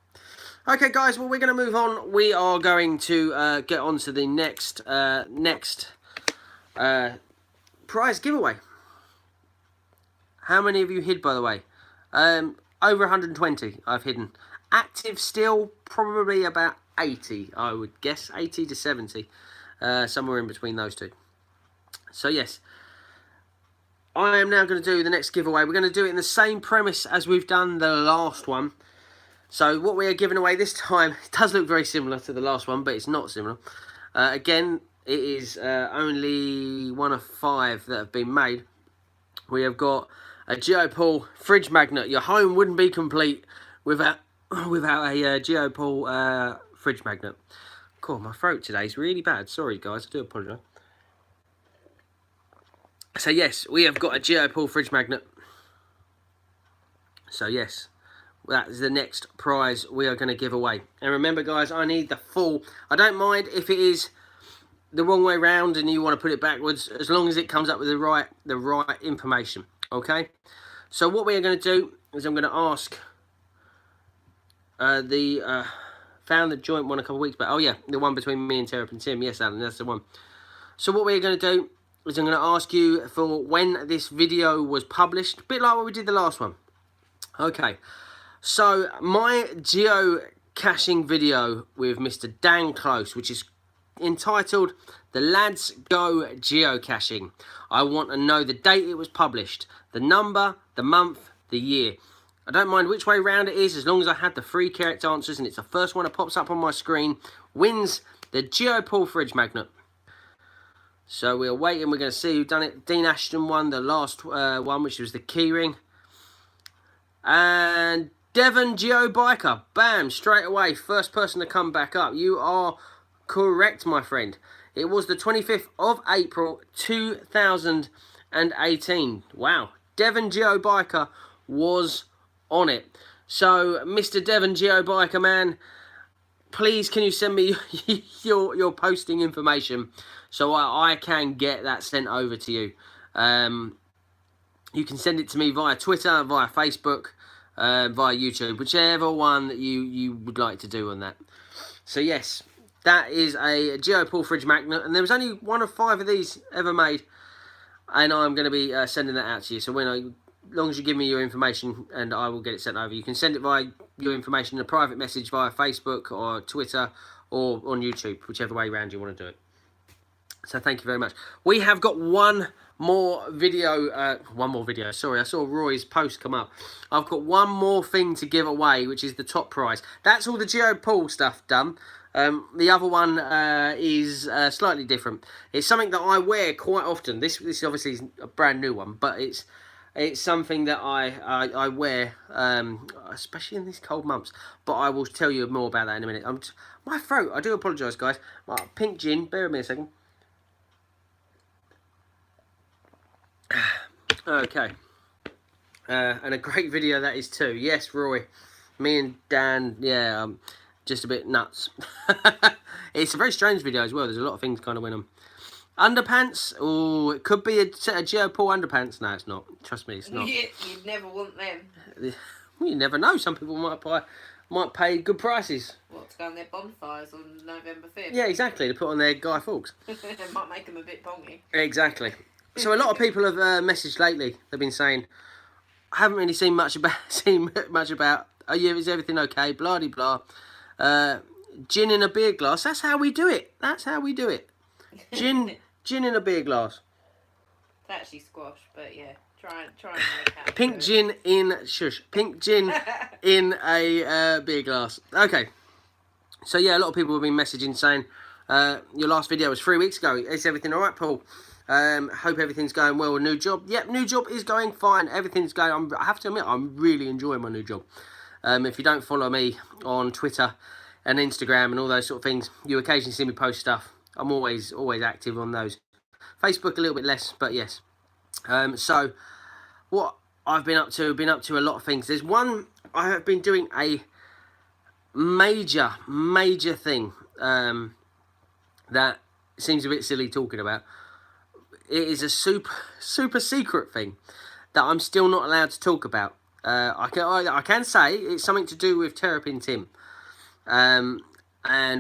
Okay, guys, well, we're going to move on. We are going to get on to the next prize giveaway. How many of you hid, by the way? Over 120 I've hidden. Active still, probably about 80, I would guess. 80 to 70. Somewhere in between those two. So, yes. I am now going to do the next giveaway. We're going to do it in the same premise as we've done the last one. So, what we are giving away this time, it does look very similar to the last one, but it's not similar. Again, it is only one of 5 that have been made. We have got a GeoPaul fridge magnet. Your home wouldn't be complete without a GeoPaul fridge magnet. Cool, my throat today is really bad. Sorry, guys, I do apologise. So yes, we have got a GeoPaul fridge magnet. So yes, that is the next prize we are going to give away. And remember, guys, I need the full. I don't mind if it is the wrong way round and you want to put it backwards, as long as it comes up with the right information. Okay, So what we are going to do is I'm going to ask found the joint one a couple of weeks back. Oh yeah, the one between me and Terrapin Tim. Yes, Alan, that's the one. So what we're going to do is I'm going to ask you for when this video was published, a bit like what we did the last one. Okay, so my geocaching video with Mr. Dan Close, which is entitled The Lads Go Geocaching. I want to know the date it was published, the number, the month, the year. I don't mind which way round it is, as long as I had the 3 correct answers and it's the first one that pops up on my screen, wins the GeoPaul fridge magnet. So we're waiting, we're going to see who done it. Dean Ashton won the last one, which was the keyring. And Devon Geobiker, bam, straight away, first person to come back up. You are correct, my friend. It was the 25th of April 2018. Wow, Devon Geobiker was on it. So, Mr. Devon Geobiker, man, please can you send me your posting information so I can get that sent over to you. You can send it to me via Twitter, via Facebook, via YouTube, whichever one that you would like to do on that. So yes, that is a GeoPaul fridge magnet, and there was only 1 of 5 of these ever made, and I'm going to be sending that out to you. So when as long as you give me your information, and I will get it sent over. You can send it via your information in a private message via Facebook or Twitter or on YouTube, whichever way around you want to do it. So thank you very much. We have got one more video. Sorry, I saw Roy's post come up. I've got one more thing to give away, which is the top prize. That's all the GeoPaul stuff done. The other one is slightly different. It's something that I wear quite often. This obviously is a brand new one, but it's something that I wear, especially in these cold months. But I will tell you more about that in a minute. My throat, I do apologise, guys. Pink gin, bear with me a second. Okay. And a great video that is too. Yes, Roy. Me and Dan, yeah, just a bit nuts. It's a very strange video as well. There's a lot of things kind of went on. Underpants? Oh, it could be a GeoPaul underpants. No, it's not. Trust me, it's not. You'd never want them. Well, you never know. Some people might pay good prices. What, to go on their bonfires on November 5th? Yeah, exactly. To put on their Guy Fawkes. It might make them a bit bongy. Exactly. So a lot of people have messaged lately. They've been saying, I haven't really seen much about. Oh yeah, is everything okay? Blah de blah. Gin in a beer glass. That's how we do it. That's how we do it. Gin in a beer glass. It's actually squash, but yeah, try and make out. Pink gin in Pink gin in a beer glass. Okay. So yeah, a lot of people have been messaging saying, your last video was 3 weeks ago. Is everything all right, Paul? Hope everything's going well. New job. Yep, new job is going fine. Everything's going. I have to admit, I'm really enjoying my new job. If you don't follow me on Twitter and Instagram and all those sort of things, you occasionally see me post stuff. I'm always active on those. Facebook a little bit less, but yes. So what I've been up to a lot of things. There's one, I have been doing a major thing that seems a bit silly talking about. It is a super secret thing that I'm still not allowed to talk about. I can say it's something to do with Terrapin Tim, and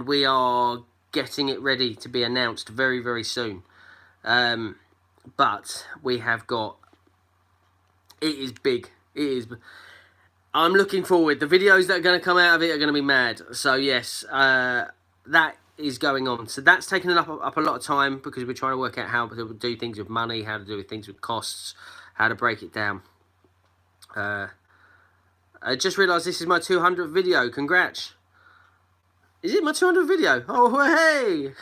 we are getting it ready to be announced very soon. But we have got. It is big. It is. I'm looking forward. The videos that are going to come out of it are going to be mad. So yes, that is going on. So that's taken up a lot of time because we're trying to work out how to do things with money, how to do things with costs, how to break it down. I just realised this is my 200th video. Congrats. Is it my 200th video? Oh, hey!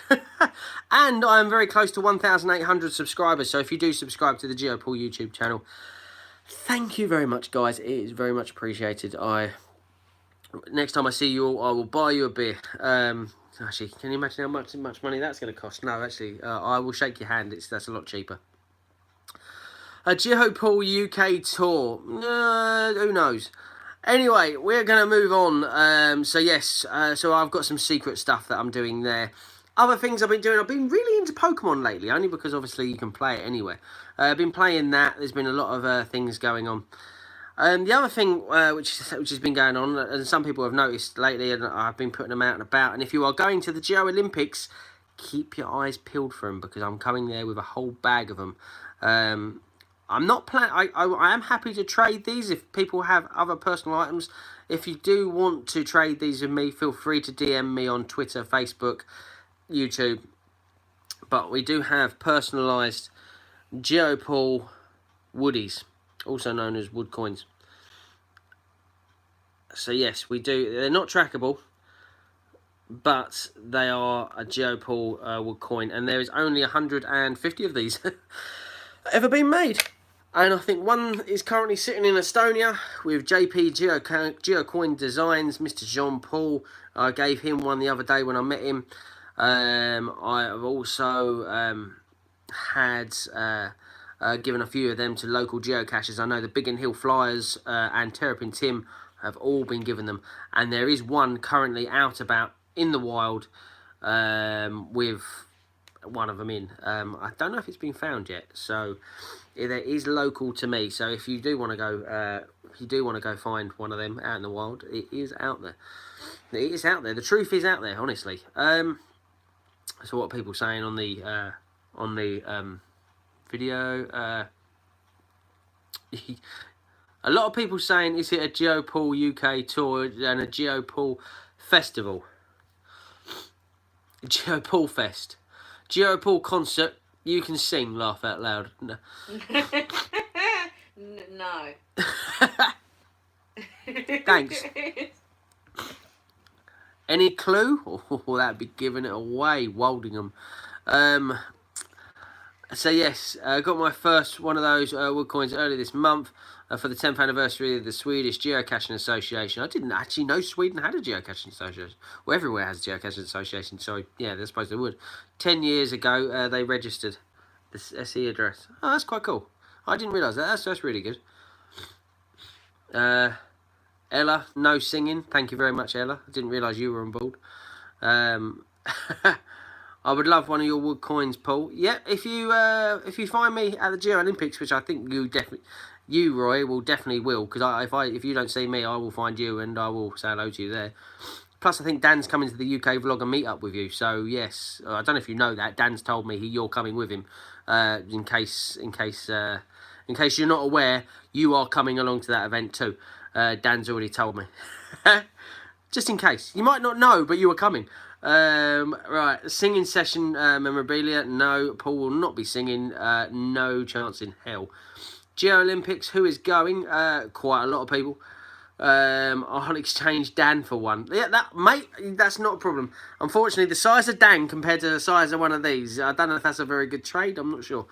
And I'm very close to 1,800 subscribers. So if you do subscribe to the GeoPaul YouTube channel, thank you very much, guys. It is very much appreciated. Next time I see you all, I will buy you a beer. Actually, can you imagine how much money that's going to cost? No, actually, I will shake your hand. That's a lot cheaper. A GeoPaul UK tour. Who knows? Anyway, we're going to move on. So yes, so I've got some secret stuff that I'm doing there. Other things I've been doing, I've been really into Pokemon lately, only because obviously you can play it anywhere. I've been playing that. There's been a lot of things going on. The other thing which has been going on, and some people have noticed lately, and I've been putting them out and about, and if you are going to the Geo Olympics, keep your eyes peeled for them, because I'm coming there with a whole bag of them. I'm not I am happy to trade these if people have other personal items. If you do want to trade these with me, feel free to DM me on Twitter, Facebook, YouTube. But we do have personalised GeoPaul woodies, also known as wood coins. So yes, we do. They're not trackable, but they are a GeoPaul wood coin, and there is only 150 of these ever been made. And I think one is currently sitting in Estonia with JP Geocoin Designs, Mr. GeoPaul. I gave him one the other day when I met him. I have also had given a few of them to local geocachers. I know the Biggin Hill Flyers and Terrapin Tim have all been given them. And there is one currently out about in the wild with one of them in. I don't know if it's been found yet, so it is local to me. So if you do want to go, find one of them out in the wild, it is out there. It is out there. The truth is out there, honestly. So what are people saying on the video? A lot of people saying, is it a GeoPaul UK tour and a GeoPaul festival? GeoPaul Fest. GeoPaul concert, you can sing, laugh out loud. No. No. Thanks. Any clue? Oh, that'd be giving it away, Woldingham. So yes, I got my first one of those wood coins earlier this month for the 10th anniversary of the Swedish Geocaching Association. I didn't actually know Sweden had a geocaching association. Well, everywhere has a geocaching association, so yeah, they're supposed they would. 10 years ago, they registered the SE address. Oh, that's quite cool. I didn't realise that. That's really good. Ella, no singing. Thank you very much, Ella. I didn't realise you were on board. I would love one of your wood coins, Paul. Yeah, if you find me at the Geo Olympics, which I think you Roy will definitely will, because if you don't see me, I will find you and I will say hello to you there. Plus, I think Dan's coming to the UK Vlogger meetup with you. So yes, I don't know if you know that. Dan's told me you're coming with him. In case you're not aware, you are coming along to that event too. Dan's already told me. Just in case. You might not know, but you are coming. Right, singing session memorabilia. No, Paul will not be singing. No chance in hell. Geo Olympics, who is going? Quite a lot of people. I'll exchange Dan for one. Yeah, that's not a problem. Unfortunately, the size of Dan compared to the size of one of these, I don't know if that's a very good trade. I'm not sure.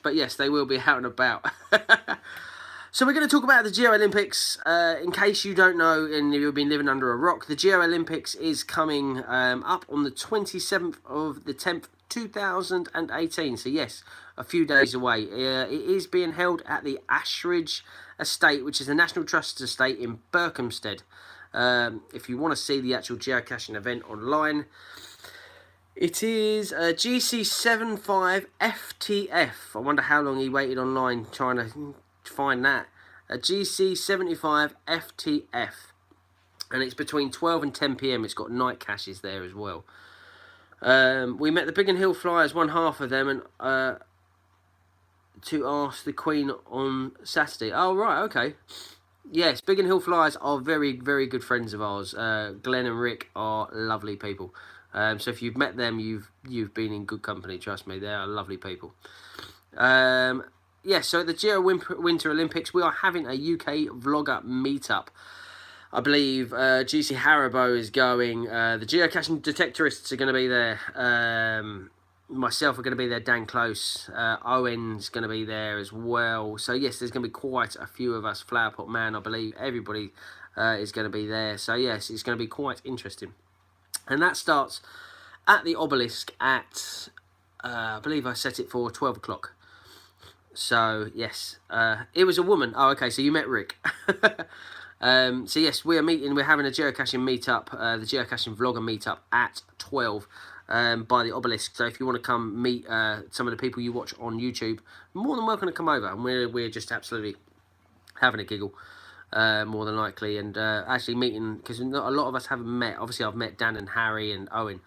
But yes, they will be out and about. So we're going to talk about the Geo Olympics. In case you don't know and you've been living under a rock, the Geo Olympics is coming up on the 27th of the 10th, 2018. So yes, a few days away. It is being held at the Ashridge Estate, which is the National Trust Estate in Berkhamsted. If you want to see the actual geocaching event online, it is GC75 FTF. I wonder how long he waited online trying to find that. A GC75 FTF, and it's between 12 and 10 p.m. It's got night caches there as well. We met the Biggin Hill Flyers, one half of them, and to ask the Queen on Saturday. Oh right, okay. Yes, Biggin Hill Flyers are very, very good friends of ours. Glenn and Rick are lovely people. So if you've met them, you've been in good company. Trust me, they are lovely people. Yes, so at the Geo Winter Olympics, we are having a UK vlogger meetup. I believe GC Haribo is going. The geocaching detectorists are going to be there. Myself are going to be there. Dan Close. Owen's going to be there as well. So yes, there's going to be quite a few of us. Flowerpot Man, I believe. Everybody is going to be there. So yes, it's going to be quite interesting. And that starts at the obelisk at, I believe I set it for 12 o'clock. So, yes, it was a woman. Oh, okay, so you met Rick. So, yes, we're having a geocaching meetup, the geocaching vlogger meetup at 12. by the obelisk. So if you want to come meet some of the people you watch on YouTube, more than welcome to come over, and we're just absolutely having a giggle. More than likely, and actually meeting, because a lot of us haven't met. Obviously I've met Dan and Harry and Owen,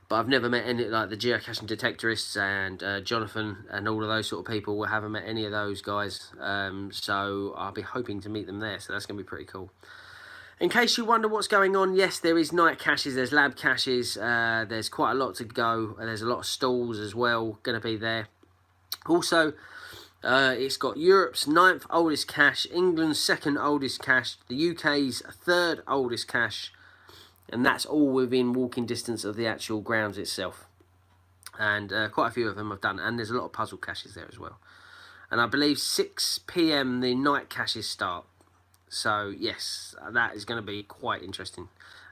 but I've never met any, like the geocaching detectorists and Jonathan and all of those sort of people. We haven't met any of those guys, so I'll be hoping to meet them there, so that's going to be pretty cool. In case you wonder what's going on, yes, there is night caches, there's lab caches, there's quite a lot to go, and there's a lot of stalls as well going to be there. Also, it's got Europe's 9th oldest cache, England's 2nd oldest cache, the UK's 3rd oldest cache, and that's all within walking distance of the actual grounds itself. And quite a few of them I've done, and there's a lot of puzzle caches there as well. And I believe 6 PM the night caches start. So yes, that is going to be quite interesting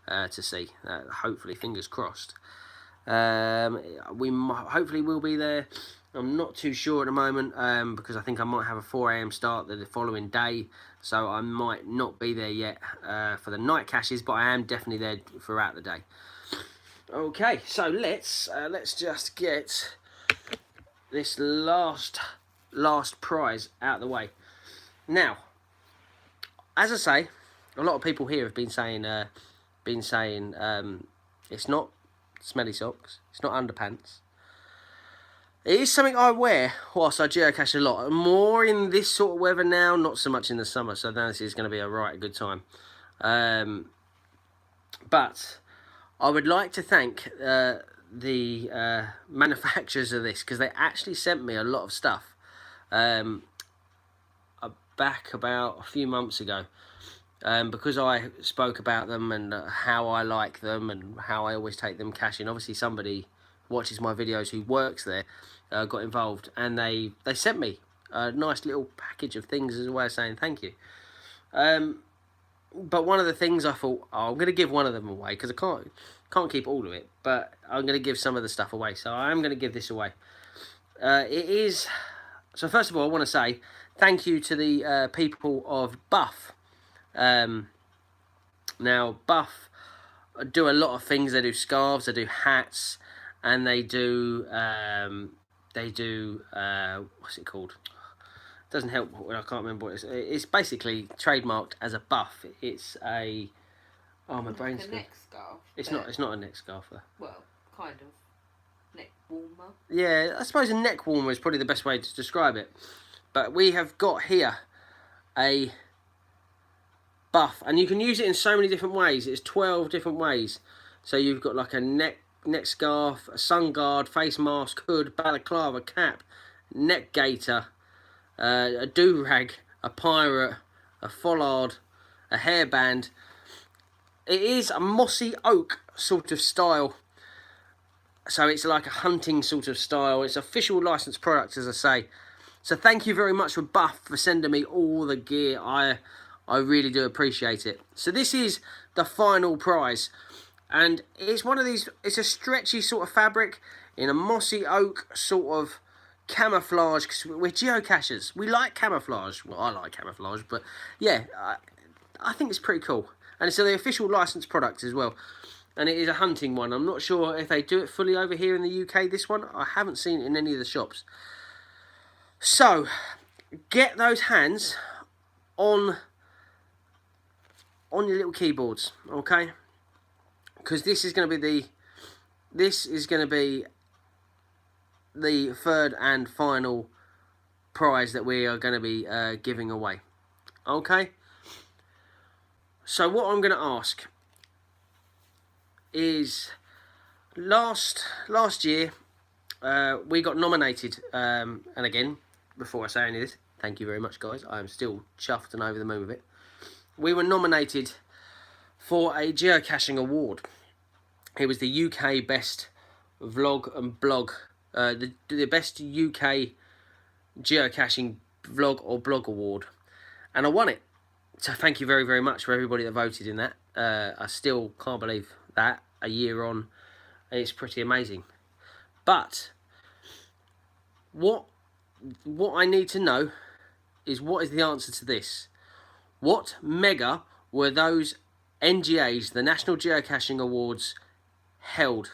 to see. Hopefully, fingers crossed. Hopefully we'll be there. I'm not too sure at the moment because I think I might have a 4 AM start the following day, so I might not be there yet for the night caches, but I am definitely there throughout the day. Okay, so let's just get this last prize out of the way. Now, as I say, a lot of people here have been saying it's not smelly socks, it's not underpants. It is something I wear whilst I geocache a lot. More in this sort of weather now, not so much in the summer, so this is going to be a good time. But I would like to thank the manufacturers of this, because they actually sent me a lot of stuff back about a few months ago. Because I spoke about them and how I like them and how I always take them caching. Obviously somebody watches my videos who works there got involved, and they sent me a nice little package of things as a way of saying thank you. But one of the things I thought, I'm going to give one of them away, because I can't keep all of it, but I'm going to give some of the stuff away, so I am going to give this away. So first of all, I want to say thank you to the people of Buff. Now Buff do a lot of things. They do scarves, they do hats, and they do what's it called? It doesn't help, I can't remember what it is. It's basically trademarked as a Buff. It's a my brain's like a neck scarf. It's not a neck scarf though. Well, kind of neck warmer. Yeah, I suppose a neck warmer is probably the best way to describe it. But we have got here a Buff, and you can use it in so many different ways. It's 12 different ways. So you've got like a neck scarf, a sun guard, face mask, hood, balaclava, cap, neck gaiter, a do-rag, a pirate, a follard, a hairband. It is a mossy oak sort of style. So it's like a hunting sort of style. It's official licensed product, as I say. So thank you very much for Buff for sending me all the gear. I really do appreciate it. So this is the final prize. And it's one of these, it's a stretchy sort of fabric in a mossy oak sort of camouflage, because we're geocachers. We like camouflage. Well, I like camouflage, but yeah, I think it's pretty cool. And it's the official licensed product as well. And it is a hunting one. I'm not sure if they do it fully over here in the UK, this one. I haven't seen it in any of the shops. So, get those hands on your little keyboards, okay? Because this is going to be the third and final prize that we are going to be giving away, okay? So what I'm going to ask is, last year we got nominated, and again, before I say any of this, thank you very much, guys. I am still chuffed and over the moon with it. We were nominated for a geocaching award. It was the UK Best Vlog and Blog, the Best UK Geocaching Vlog or Blog Award, and I won it. So thank you very, very much for everybody that voted in that. I still can't believe that a year on. It's pretty amazing. But what I need to know is, what is the answer to this? What mega were those NGAs, the National Geocaching Awards, held?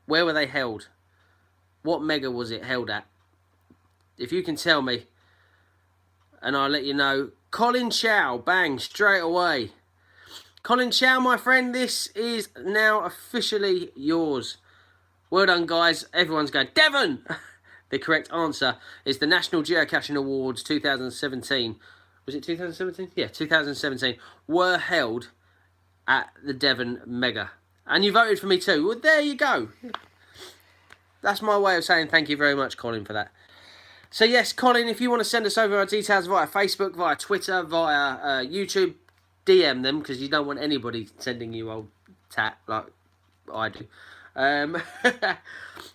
Where were they held? What mega was it held at? If you can tell me, and I'll let you know. Colin Chow, bang, straight away. Colin Chow, my friend, this is now officially yours. Well done, guys. Everyone's going, Devon! The correct answer is the National Geocaching Awards 2017. Was it 2017? Yeah, 2017. Were held at the Devon Mega. And you voted for me too. Well, there you go. That's my way of saying thank you very much, Colin, for that. So yes, Colin, if you want to send us over our details via Facebook, via Twitter, via YouTube, DM them, because you don't want anybody sending you old tat like I do.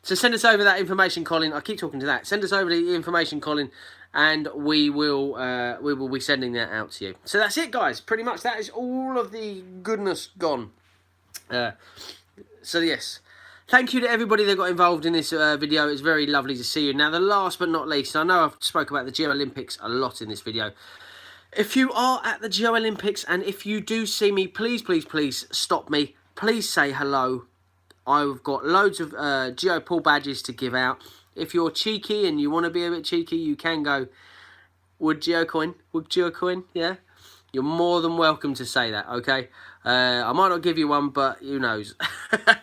So send us over that information, Colin. I keep talking to that. Send us over the information, Colin, and we will be sending that out to you. So that's it, guys. Pretty much that is all of the goodness gone. So yes, thank you to everybody that got involved in this video. It's very lovely to see you. Now, the last but not least, I know I've spoke about the Geo Olympics a lot in this video. If you are at the Geo Olympics and if you do see me, please, please, please stop me. Please say hello. I've got loads of GeoPaul badges to give out. If you're cheeky and you want to be a bit cheeky, you can go, would GeoCoin, yeah? You're more than welcome to say that, okay? I might not give you one, but who knows?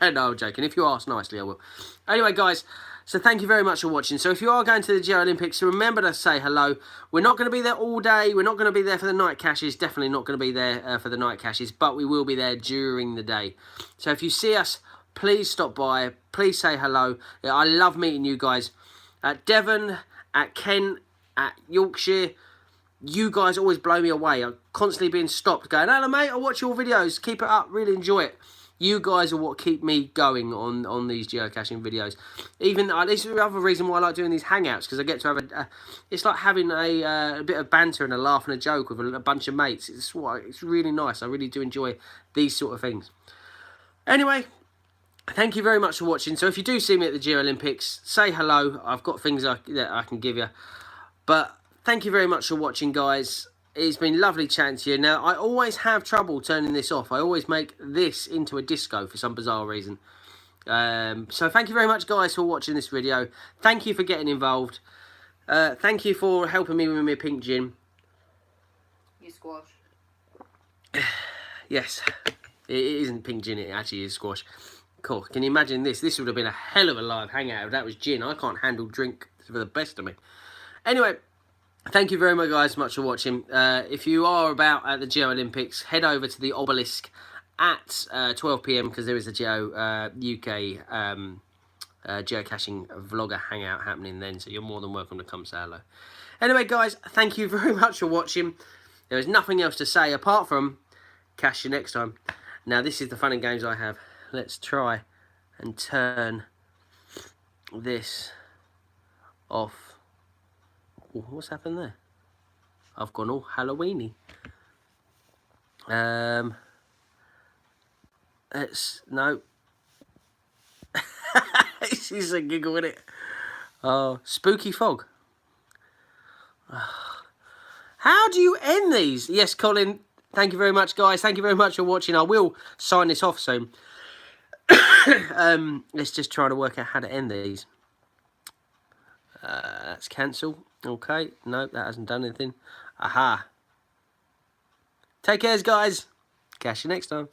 No, I'm joking. If you ask nicely, I will. Anyway, guys, so thank you very much for watching. So if you are going to the Geo Olympics, remember to say hello. We're not going to be there all day. We're not going to be there for the night caches. Definitely not going to be there for the night caches, but we will be there during the day. So if you see us, please stop by. Please say hello. Yeah, I love meeting you guys. At Devon, at Kent, at Yorkshire, you guys always blow me away. I'm constantly being stopped going, hello mate, I watch your videos. Keep it up. Really enjoy it. You guys are what keep me going on these geocaching videos. Even this is the other reason why I like doing these hangouts, because I get to have it's like having a bit of banter and a laugh and a joke with a bunch of mates. It's really nice. I really do enjoy these sort of things. Anyway, thank you very much for watching. So if you do see me at the Geo Olympics, say hello. I've got things that I can give you. But thank you very much for watching, guys. It's been lovely chatting to you. Now, I always have trouble turning this off. I always make this into a disco for some bizarre reason. So thank you very much, guys, for watching this video. Thank you for getting involved. Thank you for helping me with my pink gin. You squash. Yes, it isn't pink gin, it actually is squash. Cool. Can you imagine this? This would have been a hell of a live hangout if that was gin. I can't handle drink for the best of me. Anyway, thank you very much, guys, for watching. If you are about at the Geo Olympics, head over to the obelisk at 12 PM because there is a Geo UK geocaching vlogger hangout happening then. So you're more than welcome to come say hello. Anyway, guys, thank you very much for watching. There is nothing else to say apart from cache you next time. Now, this is the fun and games I have. Let's try and turn this off. Ooh, what's happened there? I've gone all Halloweeny. No. This is a giggle, isn't it? Oh, spooky fog. How do you end these? Yes, Colin, thank you very much, guys. Thank you very much for watching. I will sign this off soon. Let's just try to work out how to end these. That's cancel. Okay, no, that hasn't done anything. Aha. Take care, guys. Catch you next time.